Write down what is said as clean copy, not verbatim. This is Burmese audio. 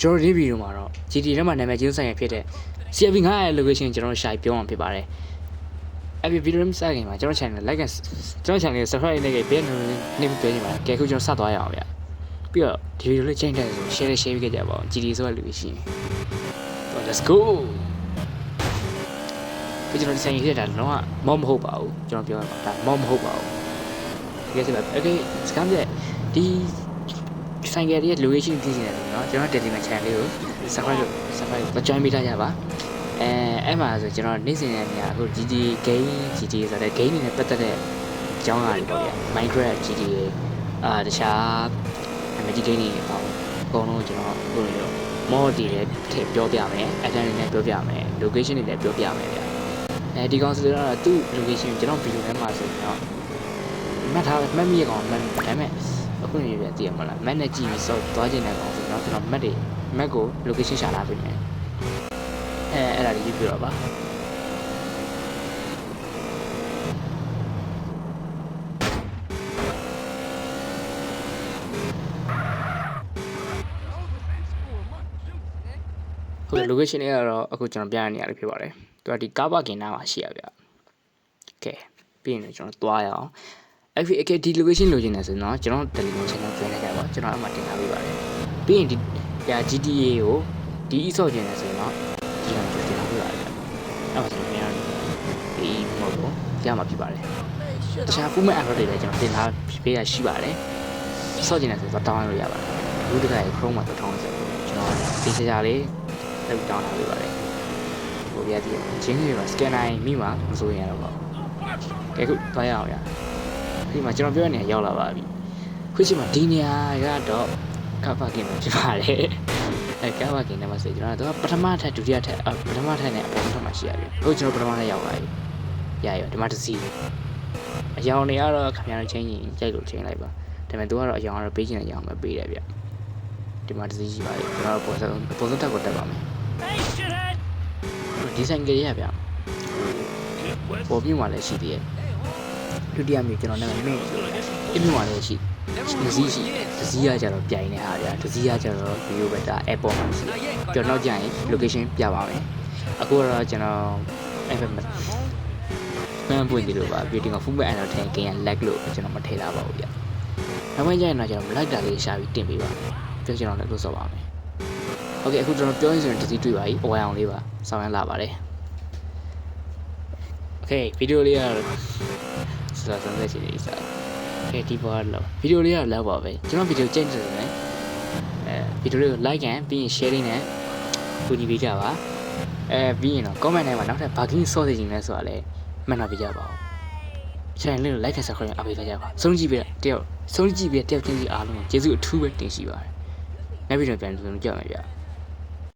ကျွန်တော်ဒီဗီဒီယိုမှာတော့ GT ထဲမှာနာမည်ကြီးဆိုင်ရဖြစ်တဲ့ CFB 9ရဲ့ location ကျွန်တော်ရှာပြောအောင်ဖြစ်ပါတယ်။အဲ့ဒီဗီဒီယိုမှာစခင်မှာကျွန်တော် channel like ကျွန်တော် channel subscribe နဲ့ဘယ်နေပြောနေမှာကဲခုကျွန်တော်ဆက်သွားရအောင်ဗျ။ပြီးတော့ဒီဗီဒီယိုလေးချိန်တယ်ဆို share ပေးကြပါဦး GT ဆိုတဲ့ location။ Let's go ဒီကျွန်တော်ဒီဆိုင်ရဖြစ်တာတော့မောမဟုတ်ပါဘူးကျွန်တော်ပြောရမှာဒါမောမဟုတ်ပါဘူး။ဒီကိစ္စပဲ okay စကမ်းပြဒီဆိုင်ကရဲ့ location သိနေတယ်နော်ကျွန်တော် Telegram channel လေးကို subscribe ကြောင်းပေးထားကြပါအဲ့မှာဆိုကျွန်တော်နေ့စဉ်နဲ့များအခု GT game GT ဆိုတဲ့ game တွေနဲ့ပတ်သက်တဲ့အကြောင်းအရာတွေပေါ့ဗျာ Minecraft GT တခြားmagic game တွေပေါ့အကုန်လုံးကျွန်တော်ပြောရတော့ mod တွေလည်းထည့်ပြောပြမယ် item တွေလည်းပြောပြမယ် location တွေလည်းပြောပြမယ်ဗျာဒီကောင်ဆိုတော့သူ့ location ကျွန်တော် video ထဲမှာဆိုတော့မှတ်ထားမှတ်မိရကောင်မှတ်ဒါပေမဲ့အခုနေပြတည်ရမလား map နဲ့ကြည့်ပြီးစောသွားခြင်းတဲ့ကောင်ဆိုတော့ကျွန်တော် map ကို location ရှာလာပြီမယ်အဲ့ဒါကြီးပြတော့ပါဟုတ် location လေးကတော့အခုကျွန်တော်ပြရနေရတယ်ဖြစ်ပါတယ်သူကဒီကားပါကင်နားမှာရှိရဗျကဲပြီးရင်ကျွန်တော်သွားရအောင်okay ဒီ location လိုချင်တယ်ဆိုတော့ကျွန်တော် Telegram channel ကျွေးနေကြပါကျွန်တော်အမှတင်ထားပေးပါတယ်ပြီးရင်ဒီ GTA ကိုဒီ e-shop ချင်တယ်ဆိုတော့ဒီကောင်တင်ထားပေးပါတယ်အဲ့ဒါဆိုရင်ဒီ mode ကိုရမှာဖြစ်ပါတယ်တခြား full app တွေလည်းကျွန်တော်တင်ထားပေးရရှိပါတယ်ဆော့ချင်တယ်ဆိုတော့တောင်းလို့ရပါတယ်အခုတခါ Chrome မှာတောင်းလို့ကျွန်တော်ဒီစရာလေးလောက်တောင်းထားပေးပါတယ်ဟိုပြတဲ့ချင်းတွေမှာ scanner မိမှာမစိုးရင်ရတော့ပါကဲခုသွားရအောင်ရဒီမှာကျွန်တော်ပြောနေရောက်လာပါပြီခုချိန်မှာဒီနေရာကတော့ကာပါကင်ဖြစ်ပါတယ်ကာပါကင်နဲ့မှာဆိုကျွန်တော်ကပထမထပ်ဒုတိယထပ်ပထမထပ်နဲ့အပေါ်ထပ်မှာရှိရတယ်အခုကျွန်တော်ပထမထပ်ရောက်လာပြီရရောဒီမှာတစ်စီးအယောင်တွေကတော့ခင်ဗျားတို့ချင်းရင်ကြိုက်လို့ချင်းလိုက်ပါဒါပေမဲ့သူကတော့အယောင်ကတော့ပေးချင်တဲ့အယောင်ပဲပေးတယ်ဗျဒီမှာတစ်စီးရှိပါတယ်ကျွန်တော်ပုံစံထပ်ကိုတက်ပါမယ်ဒီဆိုင်ကလေးရဗျပေါ်ပြမှာလည်းရှိသေးတယ်ဒုတိယမျိုးကျွန်တော်နာမည်မင်းအင်းမှာလည်းရှိဒစီရှိဒစီကကြတော့ပြိုင်နေဟာဗျာဒစီကကြတော့ဗီဒီယိုပဲဒါ airport မှာရှိကျွန်တော်နောက်ကျရင် location ပြပါမယ်အခုတော့ကျွန်တော်အဲ့ဘက်မှာမှန်ပွင့်တယ်လို့ပါပြီးတော့ full back အဲ့တော့ထင်ကင်ရ lag လို့ကျွန်တော်မထည့်ထားပါဘူးဗျာနောက်ပိုင်းကျရင်တော့ကျွန်တော် like တာလေးရှာပြီးတင်ပေးပါမယ်ပြောကျွန်တော်လည်းလို့ဆိုပါမယ်โอเคအခုကျွန်တော်ပြောရင်းဆိုရင်ဒစီတွေ့ပါပြီအဝိုင်းအောင်လေးပါဆောင်းရမ်းလာပါတယ်โอเคဗီဒီယိုလေးကတော့ဆက်ဆက်ချင်နေစားကဲဒီပေါ်တော့ဗီဒီယိုလေးကလောက်ပါပဲကျွန်တော်ဗီဒီယိုကြိုက်တယ်ဆိုရင်ဗီဒီယိုလေးကို like and ပြီးရင် sharing နဲ့ကူညီပေးကြပါပြီးရင်တော့ comment ထဲမှာနောက်ထပ် bargain ဆော့နေခြင်းလဲဆိုတာလဲမှတ်နာပေးကြပါဦး channel လေးကို like and subscribe အားပေးကြပါဆုံးကြည့်ပြီးတယောက်ချင်းစီအားလုံးကျေးဇူးအထူးပဲတင်ရှိပါတယ်နောက်ဗီဒီယိုပြန်ကြည့်မယ်ဗျာ